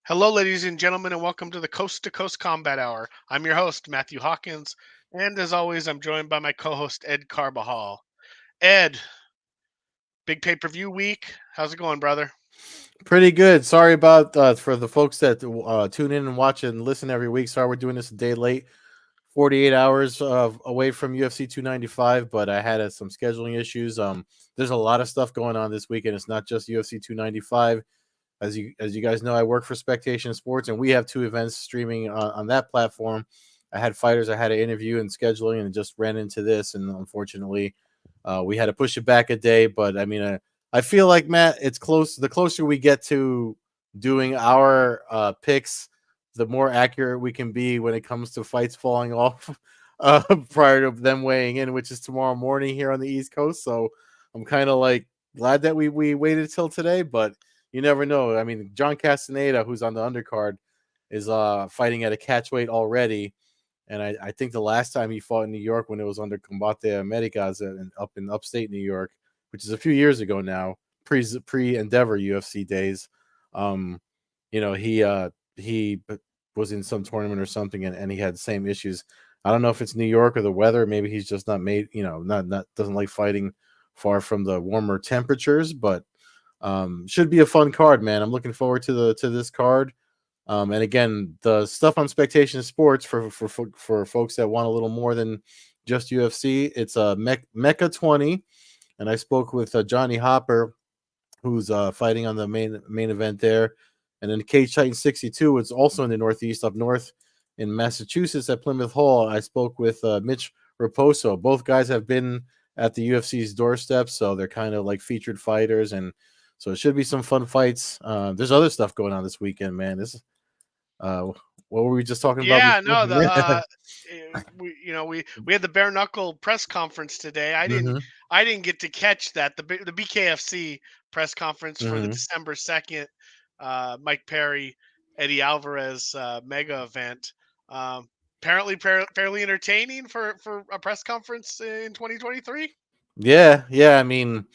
Hello, ladies and gentlemen, and welcome to the Coast to Coast Combat Hour. I'm your host, Matthew Hawkins, and as always, I'm joined by my co host, Ed Carbajal. Ed, big pay per view week. How's it going, brother? Pretty good. Sorry about for the folks that tune in and watch and listen every week. Sorry we're doing this a day late, 48 hours away from UFC 295, but I had some scheduling issues. There's a lot of stuff going on this weekend. It's not just UFC 295. As you guys know, I work for Spectation Sports, and we have two events streaming on that platform. I had fighters I had to interview and scheduling, and just ran into this, and unfortunately, we had to push it back a day. But I mean, I feel like Matt, it's close. The closer we get to doing our picks, the more accurate we can be when it comes to fights falling off prior to them weighing in, which is tomorrow morning here on the East Coast. So I'm kind of like glad that we waited till today, but you never know. I mean, John Castaneda, who's on the undercard, is fighting at a catchweight already. And I think the last time he fought in New York when it was under Combate Americas and up in upstate New York, which is a few years ago now, pre Endeavor UFC days. Um, he was in some tournament or something, and he had the same issues. I don't know if it's New York or the weather. Maybe he's just not made. Not doesn't like fighting far from the warmer temperatures, but should be a fun card, man. I'm looking forward to this card. And again, the stuff on Spectation Sports for folks that want a little more than just UFC, it's a Mecca 20, and I spoke with Johnny Hopper, who's fighting on the main event there, and then Cage Titan 62. It's also in the Northeast, up north in Massachusetts at Plymouth Hall. I spoke with Mitch Raposo. Both guys have been at the UFC's doorstep, so they're kind of like featured fighters, and so it should be some fun fights. There's other stuff going on this weekend, man. Uh, what were we just talking about Yeah, before? no, we had the bare knuckle press conference today. I didn't hmm I didn't get to catch that the BKFC press conference for the hmm December 2nd, Mike Perry, Eddie Alvarez mega event. Apparently fairly entertaining for a press conference in 2023. Yeah. I mean,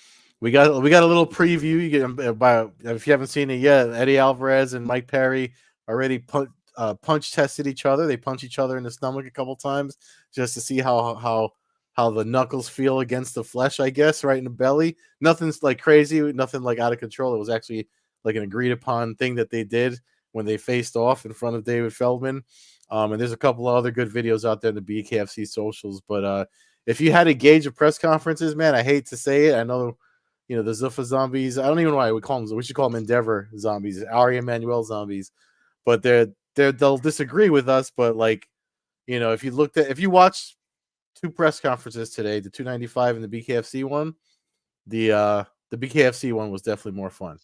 we got a little preview. You get by if you haven't seen it yet. Eddie Alvarez and Mike Perry already punch tested each other. They punch each other in the stomach a couple times just to see how the knuckles feel against the flesh. I guess right in the belly. Nothing's like crazy. Nothing like out of control. It was actually like an agreed upon thing that they did when they faced off in front of David Feldman. And there's a couple of other good videos out there in the BKFC socials, but if you had to gauge of press conferences, man, I hate to say it. I know, the Zuffa zombies. I don't even know why we call them. We should call them Endeavor zombies, Ari Emanuel zombies. But they'll disagree with us. But like, if you watch two press conferences today, the 295 and the BKFC one, the BKFC one was definitely more fun.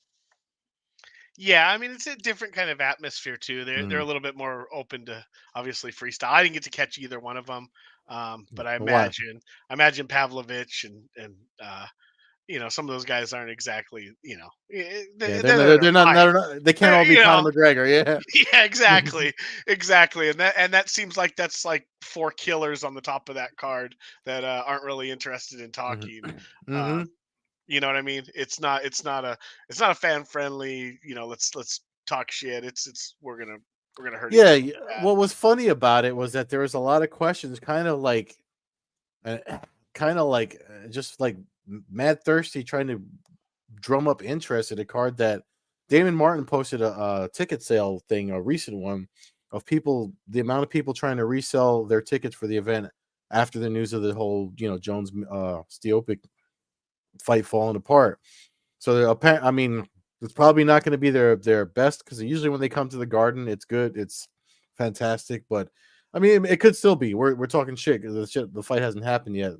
Yeah, I mean it's a different kind of atmosphere too. They're Mm. a little bit more open to obviously freestyle. I didn't get to catch either one of them, but I Why? imagine Pavlovich and some of those guys aren't exactly Yeah, they're there to they're not, fight. they can't They're, all be Conor McGregor. Yeah. yeah, exactly, and that seems like that's like four killers on the top of that card that aren't really interested in talking. hmm Um, you know what I mean? It's not a fan friendly. Let's talk shit. It's we're gonna hurt each Yeah, other bad. what was funny about it was that there was a lot of questions, uh, just like mad thirsty, trying to drum up interest in a card that Damon Martin posted a ticket sale thing, a recent one, of people, the amount of people trying to resell their tickets for the event after the news of the whole, Jones Stiopic fight falling apart. So they're apparent. I mean, it's probably not going to be their best because usually when they come to the Garden, it's good, it's fantastic. But I mean, it could still be. We're talking shit. The fight hasn't happened yet.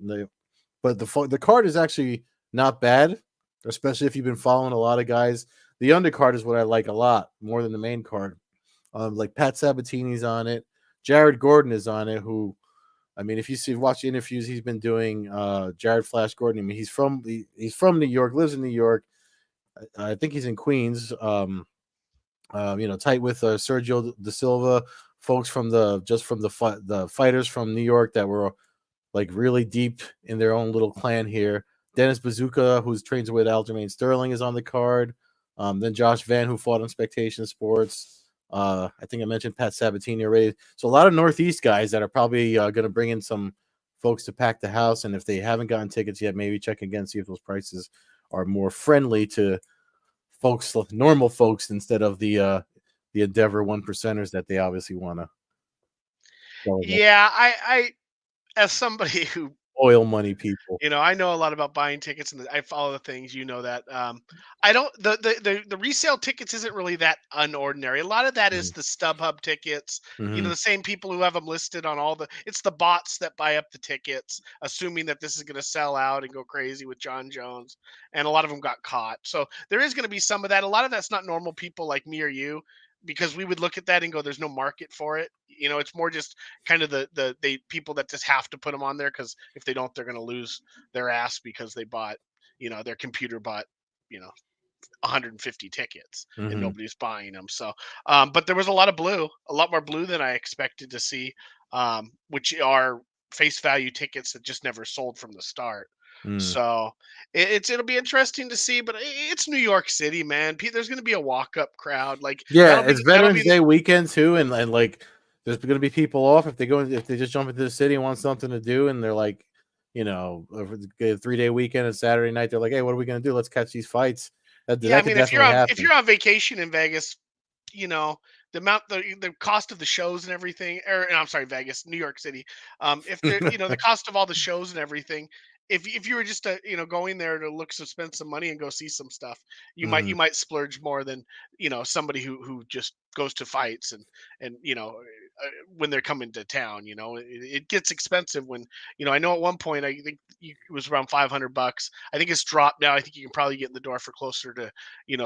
But the card is actually not bad, especially if you've been following a lot of guys. The undercard is what I like a lot more than the main card. Like Pat Sabatini's on it, Jared Gordon is on it. Who, I mean, if you watch the interviews he's been doing, Jared Flash Gordon. I mean, he's from New York, lives in New York. I think he's in Queens. Tight with Sergio Da Silva, folks from the fighters from New York that were like really deep in their own little clan here. Dennis Bazooka, who's trains with Aljamain Sterling, is on the card. Then Josh Van, who fought on Spectation Sports. I think I mentioned Pat Sabatini already. So a lot of Northeast guys that are probably going to bring in some folks to pack the house. And if they haven't gotten tickets yet, maybe check again, see if those prices are more friendly to folks, normal folks, instead of the Endeavor one percenters that they obviously want to sell them. Yeah, I as somebody who Oil money people. I know a lot about buying tickets, and I follow the things. You know that. I don't. The resale tickets isn't really that unordinary. A lot of that is Mm-hmm. the StubHub tickets. Mm-hmm. The same people who have them listed on all the. It's the bots that buy up the tickets, assuming that this is going to sell out and go crazy with John Jones. And a lot of them got caught. So there is going to be some of that. A lot of that's not normal people like me or you, because we would look at that and go, "There's no market for it." It's more just kind of the people that just have to put them on there, because if they don't, they're going to lose their ass because they bought, their computer bought, you know, 150 tickets and Mm-hmm. nobody's buying them. So, but there was a lot more blue than I expected to see, which are face value tickets that just never sold from the start. Mm. So it'll be interesting to see, but it's New York City, man. There's going to be a walk up crowd. Like Yeah, that'll be it's that'll Veterans be Day weekend too, and like there's going to be people off if they just jump into the city and want something to do, and they're like, over the 3-day weekend and Saturday night, they're like, hey, what are we going to do? Let's catch these fights. Yeah. I That could mean, definitely if happen. you're on vacation in Vegas, you know the cost of the shows and everything, or I'm sorry, Vegas, New York City. If the the cost of all the shows and everything, if you were just going there to spend some money and go see some stuff, Hmm. you might splurge more than somebody who just goes to fights and when they're coming to town. It gets expensive when I know at one point I think it was around $500. I think it's dropped now. I think you can probably get in the door for closer to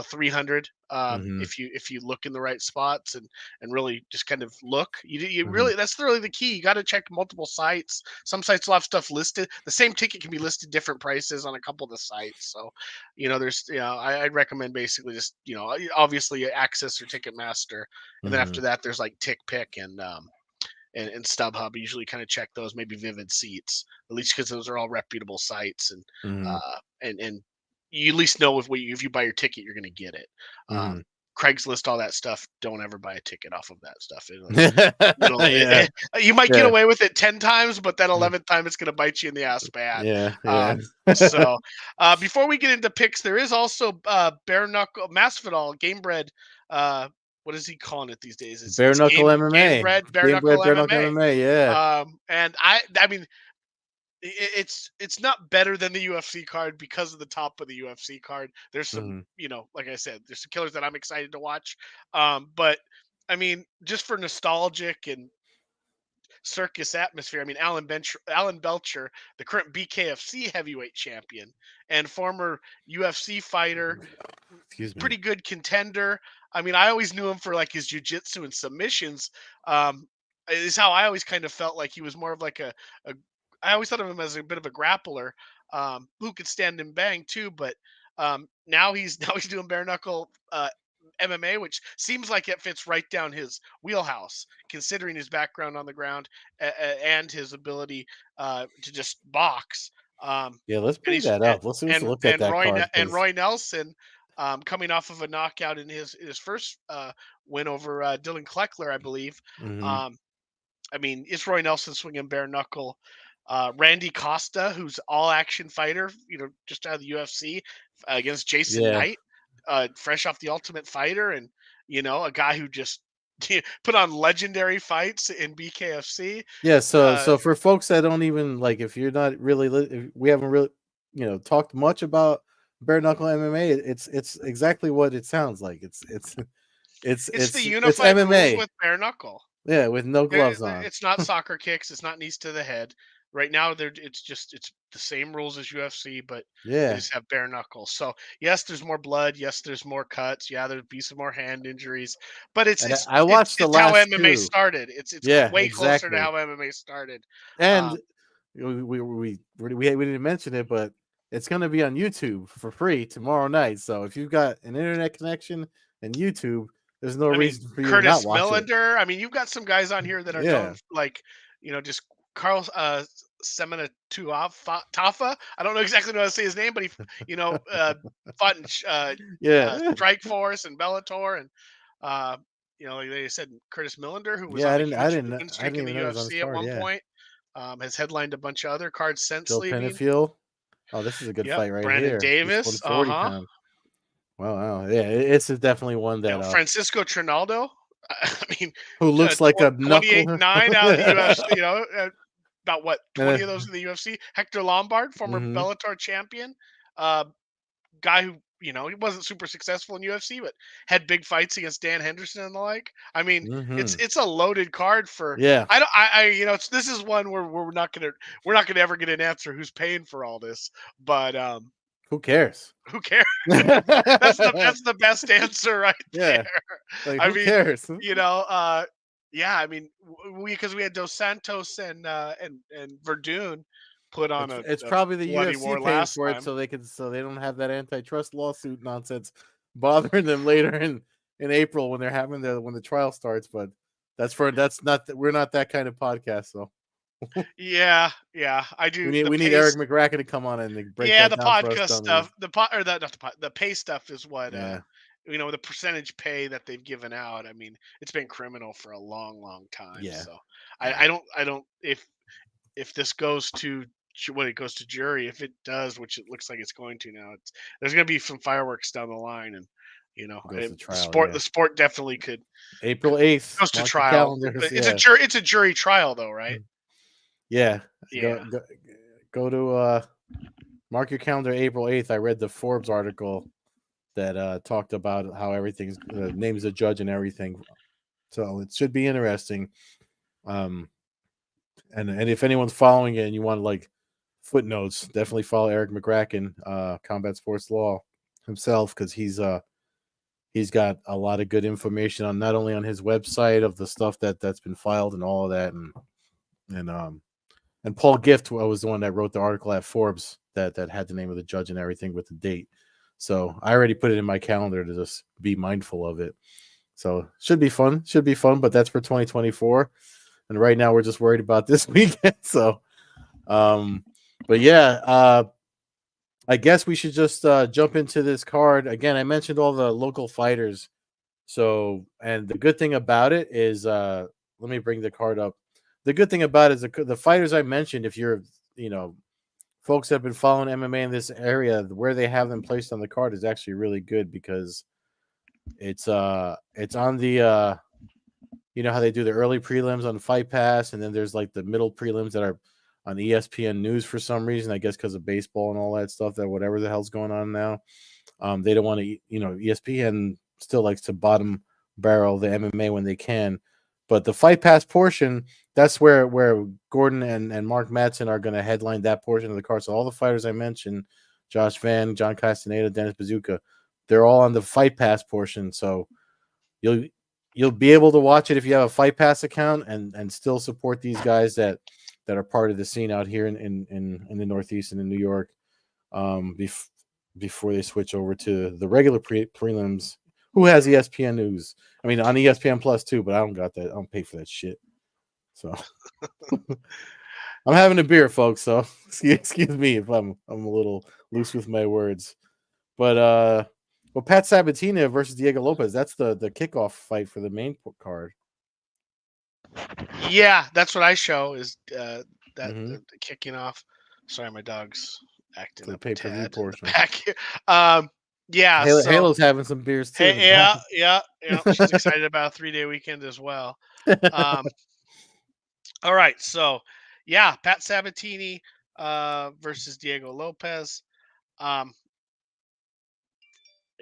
300, Hmm. if you look in the right spots and really just kind of look. You Hmm. really, that's really the key. You got to check multiple sites. Some sites will have stuff listed. The same ticket can be listed different prices on a couple of the sites. So there's I'd recommend basically just obviously Access or Ticketmaster, and then Hmm. after that there's like TickPick and StubHub. I usually kind of check those, maybe Vivid Seats, at least because those are all reputable sites, Hmm. and you at least know if you buy your ticket, you're going to get it. Um, Hmm. Craigslist, all that stuff. Don't ever buy a ticket off of that stuff. Yeah, You might get yeah, away with it 10 times, but that 11th time it's going to bite you in the ass bad. yeah, yeah. Um, so before we get into picks, there is also bare knuckle Masvidal game bred. Uh, what is he calling it these days? Bare It's knuckle game MMA, bred bare game knuckle bred bare knuckle MMA. MMA. Yeah. And I mean, it's not better than the UFC card because of the top of the UFC card. There's some, Hmm. like I said, there's some killers that I'm excited to watch. But I mean, just for nostalgic and circus atmosphere, I mean, Alan Belcher, the current BKFC heavyweight champion and former UFC fighter, Excuse me. pretty good contender. I mean, I always knew him for like his jujitsu and submissions. Is how I always kind of felt like he was more of like a I always thought of him as a bit of a grappler, who could stand and bang too. But now he's now he's doing bare knuckle MMA, which seems like it fits right down his wheelhouse, considering his background on the ground, and his ability to just box. Um, Yeah, let's and bring he's that up. Let's look at and that card because. Roy Nelson, coming off of a knockout in his first win over Dylan Kleckler, I believe. Hmm. Um, I mean, it's Roy Nelson swinging bare knuckle. Randy Costa, who's all action fighter, just out of the UFC, against Jason Yeah, Knight, fresh off the Ultimate Fighter, and a guy who just put on legendary fights in BKFC. yeah. So Uh, for folks that don't even like, if you're not really, if we haven't really, talked much about bare knuckle MMA. It's exactly what it sounds like. it's the It's unified rules MMA. with bare knuckle. Yeah, with no There gloves on. it's not soccer kicks, it's not knees to the head. Right now, it's the same rules as UFC, but they Yeah, just have bare knuckles. So, yes, there's more blood, yes, there's more cuts, yeah, there'd be some more hand injuries, but it's and it's I it's watched the it's how last MMA two. started. It's Yeah, way closer to exactly. how MMA started. And Um, we didn't mention it, but it's going to be on YouTube for free tomorrow night. So if you've got an internet connection and YouTube, there's no I mean, reason for you to not Curtis watch it. Millender. I mean, you've got some guys on here that are known Yeah, for, like, just Carl Semena Tafa. I don't know exactly how to say his name, but he, fought in yeah, Strike Force and Bellator, and uh, like they said, Curtis Millender, who was Yeah, on I a didn't, I huge didn't, win I streak didn't in the even know he was on this UFC at card. one Yeah, point, has headlined a bunch of other cards since Joe leaving. Penafiel. Oh, this is a good Yep, fight right Brandon here. This Davis. 140 pound. Wow, wow. Yeah, it's definitely one that Francisco Trinaldo. I mean, who looks like a knuckle. 28-9 out of the UFC. About what, 20 Uh, of those in the UFC. Hector Lombard, former mm-hmm, Bellator champion, uh, guy who he wasn't super successful in UFC, but had big fights against Dan Henderson and the like. I mean, mm-hmm. it's a loaded card for. Yeah, I don't. This is one where we're not gonna ever get an answer who's paying for all this, but who cares? who cares? That's the best answer right there. Yeah, like I who mean, cares? yeah. I mean, because we had Dos Santos and Verdun put on It's a probably the bloody UFC war paying last for it time. so they don't have that antitrust lawsuit nonsense bothering them later in April when they're having when the trial starts. But that's not we're not that kind of podcast. So Yeah, yeah. I do the we need Eric pace. McGracken to come on and break Yeah, that the down for us podcast dummies. stuff, the pot or the not the pot, the pay stuff is what Yeah, the percentage pay that they've given out. I mean, it's been criminal for a long, long time. yeah, So yeah. I don't if this goes to when it goes to jury, if it does, which it looks like it's going to now, there's going to be some fireworks down the line, and Goes to the trial. sport Yeah, the sport definitely could April 8th. goes to Mark your trial. calendars. Yeah, It's a jury trial though, right? yeah. Go Yeah. go go to mark your calendar. April 8th. I read the Forbes article that talked about how everything's names the judge and everything. So it should be interesting. Um, and if anyone's following it and you want like footnotes, definitely follow Eric McGracken, Combat Sports Law himself, because he's got a lot of good information on not only on his website of the stuff that's been filed and all of that, and and Paul Gift was the one that wrote the article at Forbes that had the name of the judge and everything with the date. So I already put it in my calendar to just be mindful of it. So should be fun. Should be fun, but that's for 2024. And right now we're just worried about this weekend. So but yeah, I guess we should just jump into this card. Again, I mentioned all the local fighters. So and the good thing about it is let me bring the card up. The good thing about it is the fighters I mentioned, if you're, folks that have been following MMA in this area, where they have them placed on the card is actually really good because it's on the how they do the early prelims on Fight Pass, and then there's like the middle prelims that are on ESPN News for some reason, I guess because of baseball and all that stuff, that whatever the hell's going on now. They don't want to, ESPN still likes to bottom barrel the MMA when they can. But the Fight Pass portion, that's where Gordon and Mark Madsen are going to headline that portion of the card. So all the fighters I mentioned, Josh Van, John Castaneda, Dennis Bazooka, they're all on the Fight Pass portion. So you'll be able to watch it if you have a Fight Pass account and still support these guys that are part of the scene out here in the Northeast and in New York. Before they switch over to the regular prelims. Who has ESPN News? I mean, on ESPN Plus too, but I don't got that. I don't pay for that shit. So I'm having a beer, folks. So excuse me if I'm a little loose with my words. But Pat Sabatini versus Diego Lopez. That's the kickoff fight for the main card. Yeah, that's what I show is that Mm-hmm. the kicking off. Sorry, my dog's acting The up a pay-per-view tad in the portion. back here. Yeah, so Halo's having some beers too in hey, the back. yeah. She's excited about a 3-day weekend as well. Um, all right, so yeah, Pat Sabatini versus Diego Lopez. Um,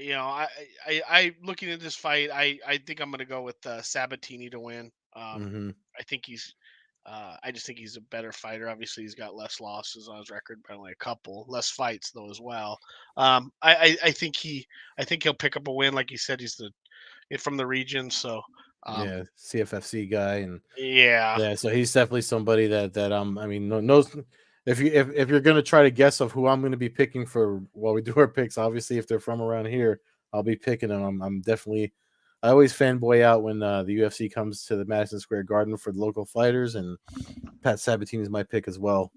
I looking at this fight, I think I'm gonna go with Sabatini to win. Mm-hmm. I think I just think he's a better fighter. Obviously, he's got less losses on his record, but only a couple less fights though as well. I think he'll pick up a win. Like you said, he's from the region, so Yeah, CFFC guy, and yeah. yeah, so he's definitely somebody that I mean, knows if you're gonna try to guess of who I'm gonna be picking for while we do our picks, obviously if they're from around here, I'll be picking them. I'm definitely, I always fanboy out when the UFC comes to the Madison Square Garden for the local fighters, and Pat Sabatini is my pick as well.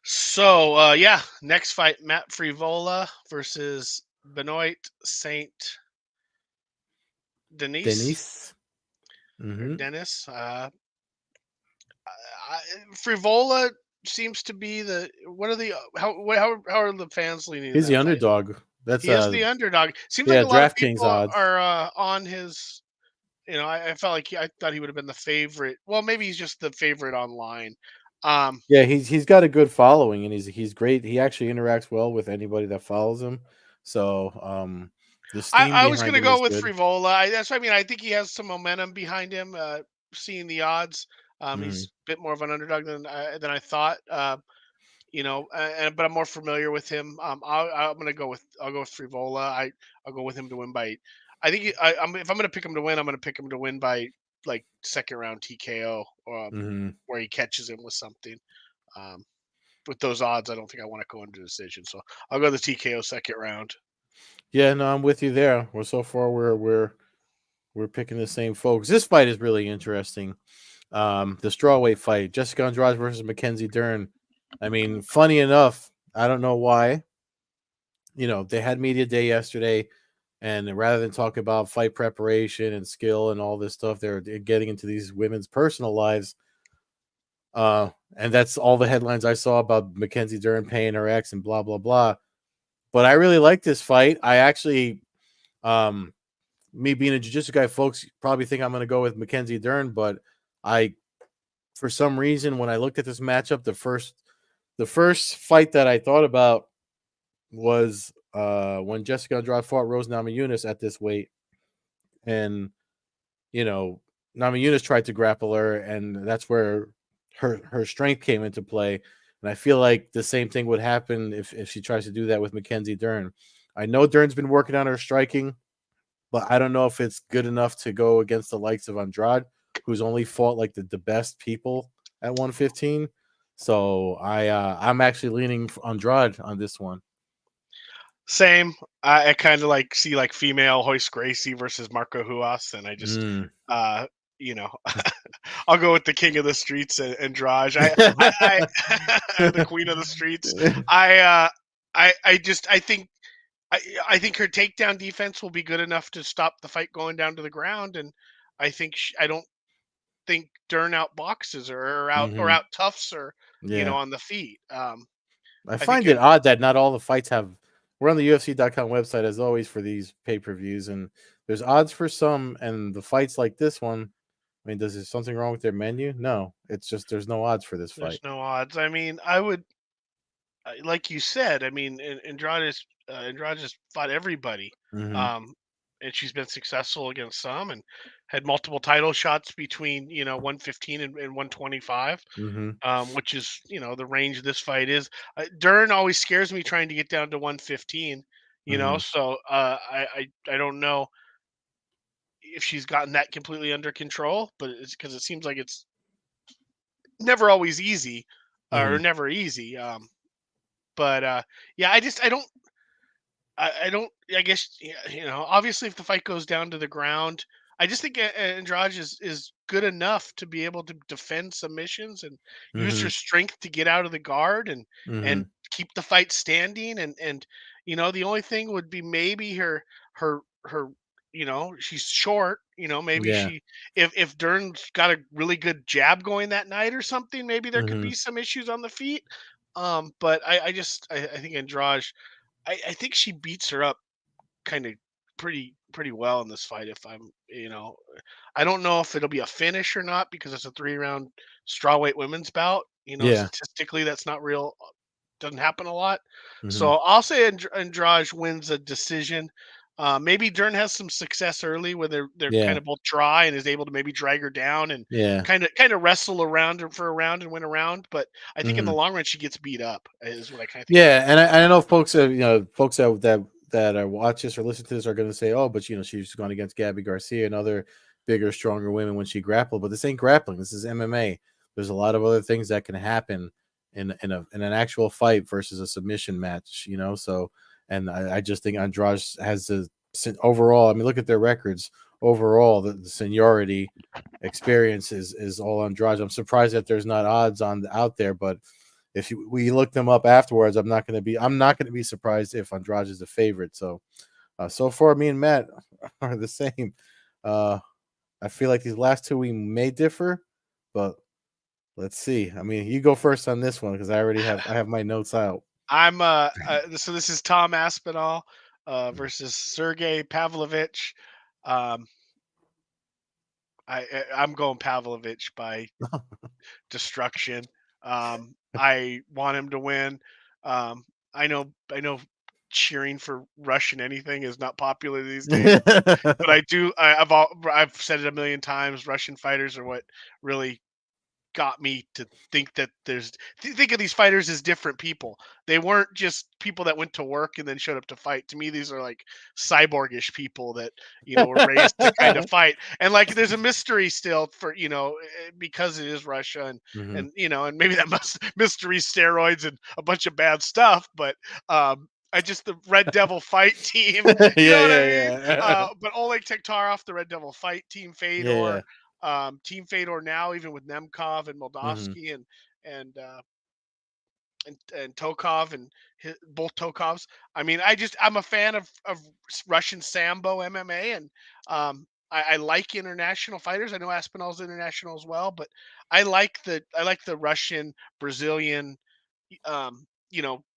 So yeah, next fight: Matt Frivola versus Benoit Saint Denise Denise. or Mm-hmm. Dennis. Frivola seems to be the what are the how are the fans leaning in He's the that fight? underdog. That's He is the underdog. Seems like yeah, a lot of DraftKings people odds. are on his. I felt like I thought he would have been the favorite. Well, maybe he's just the favorite online. Um, Yeah, he's got a good following and he's great. He actually interacts well with anybody that follows him. So the steam I was behind gonna him is go with good. Frivola. That's what I mean. I think he has some momentum behind him. Seeing the odds, Mm-hmm. he's a bit more of an underdog than I thought. But I'm more familiar with him. I'll go with Frivola. I'll go with him to win by. I think if I'm gonna pick him to win, I'm gonna pick him to win by like second round TKO, Mm-hmm. where he catches him with something. Um, with those odds, I don't think I want to go into decision, so I'll go the TKO second round. Yeah, no, I'm with you there. Well, so far we're picking the same folks. This fight is really interesting. The strawweight fight, Jessica Andrade versus Mackenzie Dern. I mean, funny enough, I don't know why. They had media day yesterday, and rather than talk about fight preparation and skill and all this stuff, they're getting into these women's personal lives. And that's all the headlines I saw about Mackenzie Dern paying her ex and blah blah blah. But I really like this fight. I actually, um, me being a jiu-jitsu guy, folks probably think I'm going to go with Mackenzie Dern, but I, for some reason, when I looked at this matchup, the first fight that I thought about was when Jessica Andrade fought Rose Namajunas at this weight, and you know Namajunas tried to grapple her, and that's where her strength came into play. And I feel like the same thing would happen if she tries to do that with Mackenzie Dern. I know Dern's been working on her striking, but I don't know if it's good enough to go against the likes of Andrade, who's only fought like the best people at 115. So I'm actually leaning Andrade on this one. Same. I kind of like see like female Hoist Gracie versus Marco Huas, and I just, Mm. uh, you know, I'll go with the king of the streets and Draj. I the queen of the streets. I, uh, I think, I think her takedown defense will be good enough to stop the fight going down to the ground, and I don't think Dern out boxes her or Hmm. out toughs her, Yeah. on the feet. I I think find it odd that not all the fights have. We're on the UFC.com website as always for these pay-per-views, and there's odds for some, and the fights like this one. I mean, does there something wrong with their menu? No, it's just there's no odds for this there's fight. no odds. I mean, I would like you said, I mean, Andrade just fought everybody, Hmm. um, and she's been successful against some, and had multiple title shots between 115 and 125, Hmm. which is the range this fight is. Dern always scares me trying to get down to 115, Hmm. so I don't know if she's gotten that completely under control, but it's because it seems like it's never always easy, or Hmm. never easy. But yeah, I don't. I guess obviously, if the fight goes down to the ground, I just think Andrade is good enough to be able to defend submissions and use her Hmm. strength to get out of the guard and Hmm. keep the fight standing. And the only thing would be maybe her. She's short. Maybe Yeah. she if Dern's got a really good jab going that night or something, maybe there could Hmm. be some issues on the feet. But I think Andrade. I think she beats her up kind of pretty well in this fight. If I don't know if it'll be a finish or not because it's a 3 round strawweight women's bout. Yeah. Statistically, that's not real. Doesn't happen a lot. Hmm. So I'll say Andrade wins a decision. Maybe Dern has some success early where they're kind Yeah. of both dry and is able to maybe drag her down and Yeah. kind of wrestle around her for a round and win a round. But I think in the Hmm. long run she gets beat up is what I kind of think Yeah, and happens. I know folks folks that watch this or listen to this are going to say, oh, but she's gone against Gabby Garcia and other bigger, stronger women when she grappled. But this ain't grappling. This is MMA. There's a lot of other things that can happen in an actual fight versus a submission match. So and I just think Andrade has the overall. I mean, look at their records. Overall, the seniority experience is all Andrade. I'm surprised that there's not odds on out there, but if we look them up afterwards, I'm not going to be surprised if Andrade is the favorite. So so far, me and Matt are the same. Uh, I feel like these last two we may differ, but let's see. I mean, you go first on this one because I have my notes out. I'm so this is Tom Aspinall versus Sergey Pavlovich. Um, I'm going Pavlovich by destruction. I want him to win. Um, I know cheering for Russian anything is not popular these days, but I've said it a million times. Russian fighters are what really got me to think that think of these fighters as different people. They weren't just people that went to work and then showed up to fight. To me, these are like cyborgish people that were raised to kind of fight. And like, there's a mystery still for because it is Russia Hmm. and maybe that mystery steroids and a bunch of bad stuff. But I just the Red Devil fight team, Yeah, you know what I yeah, mean? yeah. But Oleg Tektarov, the Red Devil fight team, Yeah, Fedor, yeah. Team Fedor now, even with Nemkov and Hmm. Moldavsky and and Tokov and both Tokovs. I mean, I'm a fan of Russian Sambo MMA, and I like international fighters. I know Aspinall's international as well, but I like the Russian, Brazilian,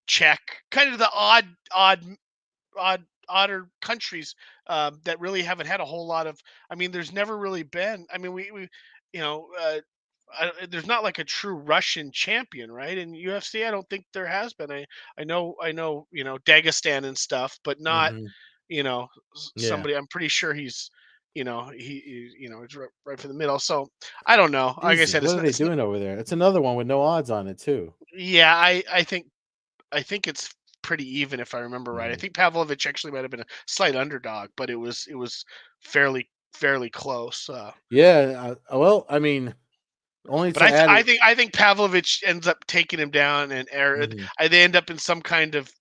Czech, kind of the odder countries that really haven't had a whole lot of. I mean, there's never really been. I mean, we you know. There's not like a true Russian champion, right? In UFC, I don't think there has been. I know, Dagestan and stuff, but not, Hmm. Yeah. somebody. I'm pretty sure he's, he's right for the middle. So I don't know. Like I Jesus, said, what are they doing over there? It's another one with no odds on it too. yeah. I think it's pretty even if I remember right. I Mhm. think Pavlovich actually might have been a slight underdog, but it was fairly close. Yeah. Well, I mean, only But to add I it. think I think Pavlovich ends up taking him down, and Mhm. they end up in some kind of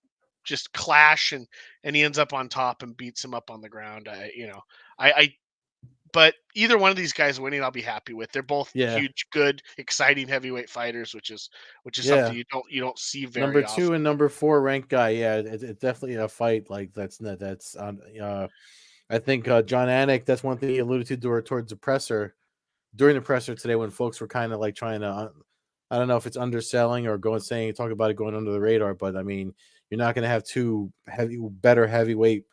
just clash, and he ends up on top and beats him up on the ground. I but either one of these guys winning, I'll be happy with. They're both Yeah. huge, good, exciting heavyweight fighters, which is something Yeah. you don't see Number very two and often. number four ranked guy. Yeah, it's definitely a fight like that's on. I think John Anik. That's one thing he alluded to towards the presser during the presser today when folks were kind of like trying to. I don't know if it's underselling or talk about it going under the radar, but I mean, you're not going to have two better heavyweight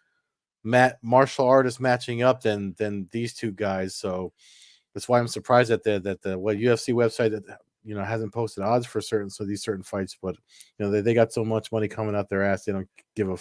martial artists matching up than these two guys. So that's why I'm surprised that the what UFC website that hasn't posted odds for these certain fights, but they got so much money coming out their ass they don't give a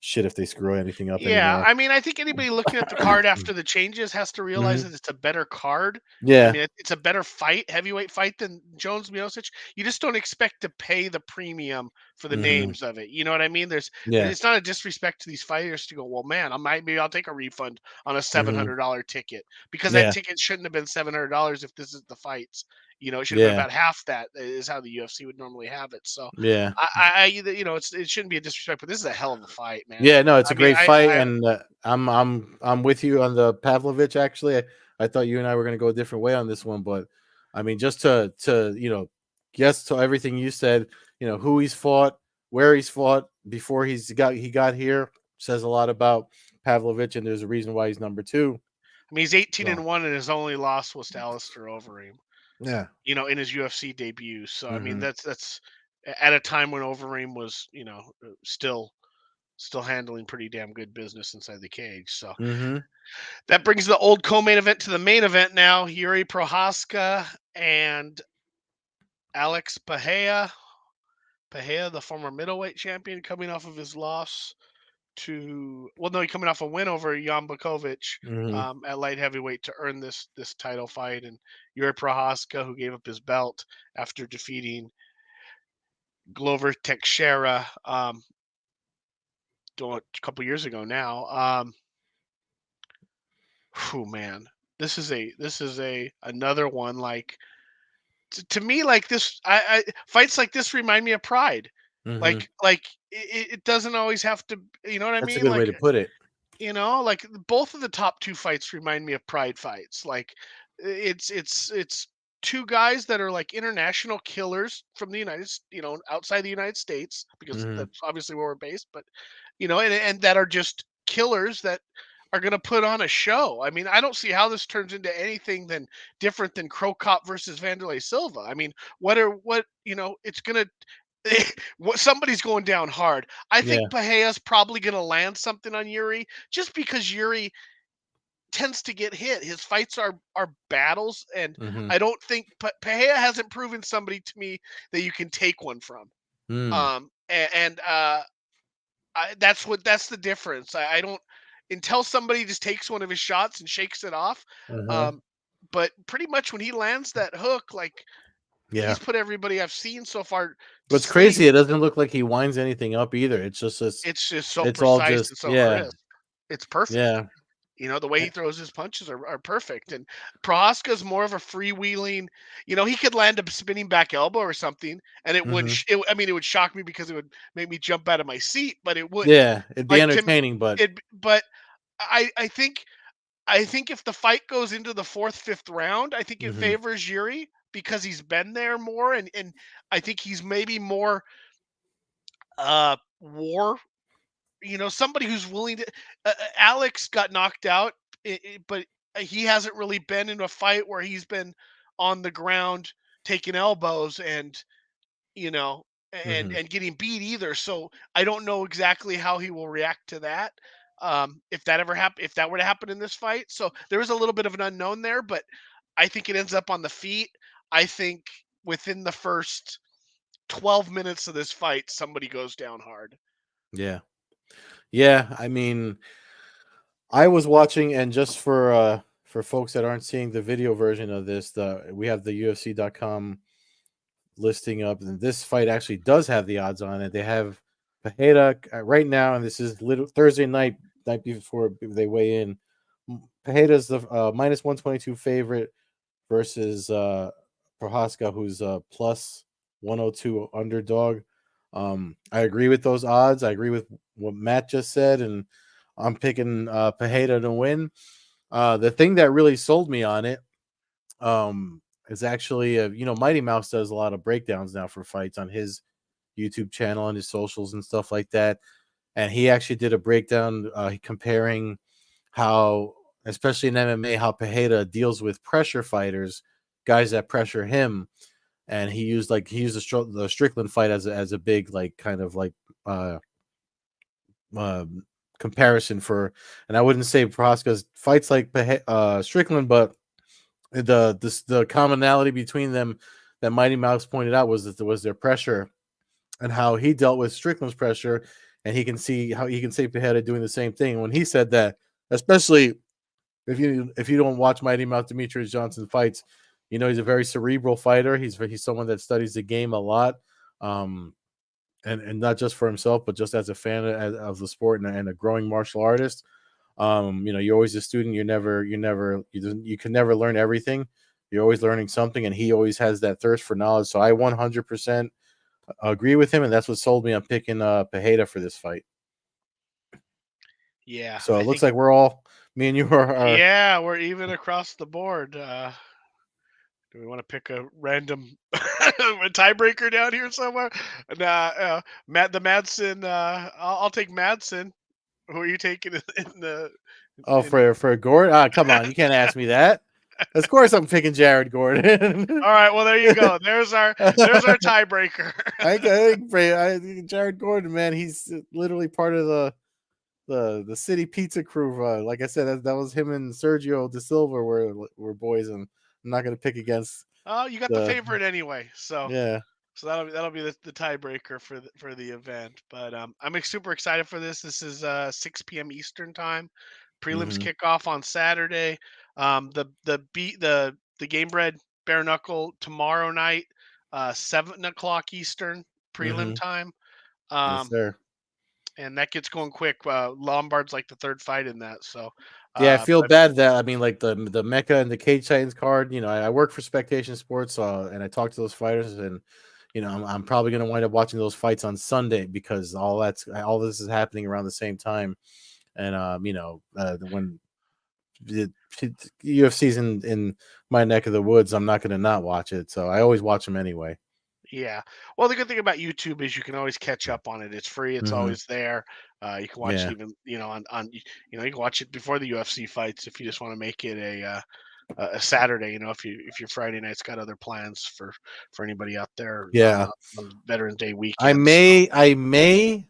shit if they screw anything up Yeah, anymore. I mean, I think anybody looking at the card after the changes has to realize Hmm. that it's a better card. I Yeah. mean, it's a better heavyweight fight than Jones Miocic. You just don't expect to pay the premium for the Hmm. names of it. You know what I mean? Yeah. It's not a disrespect to these fighters to go, well, man, maybe I'll take a refund on a Hmm. $700 ticket because that Yeah. ticket shouldn't have been $700 if this is the fights. It should have been Yeah. about half that is how the UFC would normally have it. So Yeah. it shouldn't be a disrespect, but this is a hell of a fight, man. Yeah, no, it's a I mean, great fight, and I'm with you on the Pavlovich. Actually, I thought you and I were going to go a different way on this one, but I mean, just to guess to everything you said, who he's fought, where he's fought before he got here says a lot about Pavlovich, and there's a reason why he's number two. I mean, he's 18 So and 1, and his only loss was to Alistair Overeem, yeah. in his UFC debut. So I mean, Hmm. that's at a time when Overeem was, still handling pretty damn good business inside the cage. So Hmm. that brings the old co-main event to the main event now. Yuri Prohaska and Alex Pahea. Pahea, the former middleweight champion, coming off of his loss no, coming off a win over Jan Blachowicz Hmm. at light heavyweight to earn this title fight, and Yuri Prohaska, who gave up his belt after defeating Glover Teixeira a couple years ago now. Man, this is a another one like to me like this. I fights like this remind me of Pride. Hmm. Like it doesn't always have to. You know what I That's a mean? good way Like to put it. like both of the top two fights remind me of Pride fights. Like it's two guys that are like international killers from the outside the United States because Hmm. that's obviously where we're based, but and that are just killers that are going to put on a show. I mean, I don't see how this turns into anything than different than Crow Cop versus Vanderlei Silva. I mean, it's going to somebody's going down hard. I Yeah. think Pahea's probably going to land something on Yuri just because Yuri tends to get hit. His fights are battles, and Mm-hmm. I don't think Pahea hasn't proven somebody to me that you can take one from. Mm. That's the difference. I don't until somebody just takes one of his shots and shakes it off. Uh-huh. Um, but pretty much when he lands that hook, like Yeah. he's put everybody I've seen so far to What's sleep. crazy, it doesn't look like he winds anything up either. It's just this. It's just so It's all precise just and so yeah, crisp. It's perfect. yeah. The way he throws his punches are perfect. And Prohaska's more of a freewheeling. He could land a spinning back elbow or something, and it wouldn't. Mm-hmm. I mean, it would shock me because it would make me jump out of my seat, but it wouldn't. Yeah, it'd be Like Tim, entertaining, but it. But I think if the fight goes into the fourth, fifth round, I think it mm-hmm. favors Yuri because he's been there more, and I think he's maybe more war. Somebody who's willing to. Alex got knocked out, but he hasn't really been in a fight where he's been on the ground taking elbows and you know and Mm-hmm. and getting beat either. So I don't know exactly how he will react to that. If that were to happen in this fight, so there is a little bit of an unknown there, but I think it ends up on the feet. I think within the first 12 minutes of this fight, somebody goes down hard. Yeah. Yeah, I mean, I was watching, and just for folks that aren't seeing the video version of this, we have the UFC.com listing up, and this fight actually does have the odds on it. They have Pereira right now, and this is Thursday night before they weigh in. Pereira's the minus 122 favorite versus Prohaska, who's a plus 102 underdog. I agree with those odds. I agree with what Matt just said, and I'm picking Pereira to win. The thing that really sold me on it is actually, Mighty Mouse does a lot of breakdowns now for fights on his YouTube channel and his socials and stuff like that. And he actually did a breakdown comparing how, especially in MMA, how Pereira deals with pressure fighters, guys that pressure him. And he used the Strickland fight as a big like kind of like uh, uh comparison for, and I wouldn't say Prohaska's fights like Strickland, but the commonality between them that Mighty Mouse pointed out was that there was their pressure and how he dealt with Strickland's pressure, and he can see how he can see Pereira doing the same thing. When he said that, especially if you don't watch Mighty Mouse Demetrius Johnson fights, he's a very cerebral fighter. He's someone that studies the game a lot, um, and not just for himself, but just as a fan of the sport and a growing martial artist. You're always a student. You can never learn everything. You're always learning something, and he always has that thirst for knowledge. So I 100% agree with him, and that's what sold me on picking Pereira for this fight. Yeah, So I it looks think. like we're all me and you are Yeah, we're even across the board. Do we want to pick a random a tiebreaker down here somewhere? Nah, Matt the Madsen. I'll take Madsen. Who are you taking in the oh in? for Gordon. Come on, you can't ask me that. Of course, I'm picking Jared Gordon. All right, well there you go. There's our tiebreaker. Jared Gordon, man, he's literally part of the city pizza crew. Like I said, that was him and Sergio De Silva were boys, and I'm not gonna pick against Oh, you got the the favorite anyway, so yeah. that'll be the tiebreaker for the event. But I'm super excited for this. This is 6 p.m. Eastern time. Prelims Mm-hmm. kick off on Saturday. The Game Bread Bare Knuckle tomorrow night, 7 o'clock Eastern prelim Mm-hmm. time. Yes, Um, sir. and that gets going quick. Lombard's like the third fight in that, so Yeah, I feel but bad that, I mean, like the Mecca and the Cage Titans card. I work for Spectation Sports, and I talk to those fighters, and I'm probably gonna wind up watching those fights on Sunday because all this is happening around the same time, and when the UFC's in my neck of the woods, I'm not gonna not watch it, so I always watch them anyway. yeah. Well, the good thing about YouTube is you can always catch up on it. It's free. It's Mm-hmm. always there. You can watch it even, on you can watch it before the UFC fights if you just want to make it a Saturday. If your Friday night's got other plans for anybody out there Yeah. on Veterans Day I weekend. may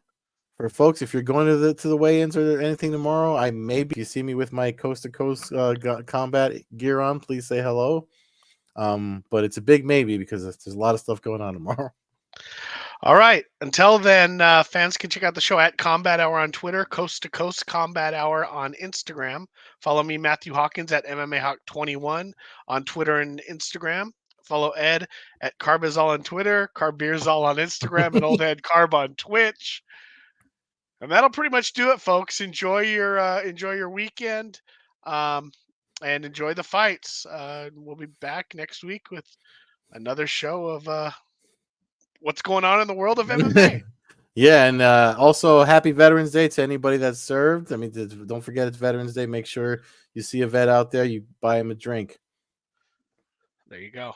for folks, if you're going to the weigh-ins or anything tomorrow, if you see me with my Coast to Coast combat gear on, please say hello. But it's a big maybe because there's a lot of stuff going on tomorrow. All right. Until then, fans can check out the show at Combat Hour on Twitter, Coast to Coast Combat Hour on Instagram. Follow me, Matthew Hawkins, at MMAHawk21 on Twitter and Instagram. Follow Ed at Carbazol on Twitter, Carbeerzol on Instagram, and Old Head Carb on Twitch. And that'll pretty much do it, folks. Enjoy your weekend, and enjoy the fights. We'll be back next week with another show of what's going on in the world of MMA. Yeah, and also happy Veterans Day to anybody that served. I mean, don't forget it's Veterans Day. Make sure you see a vet out there, you buy him a drink. There you go.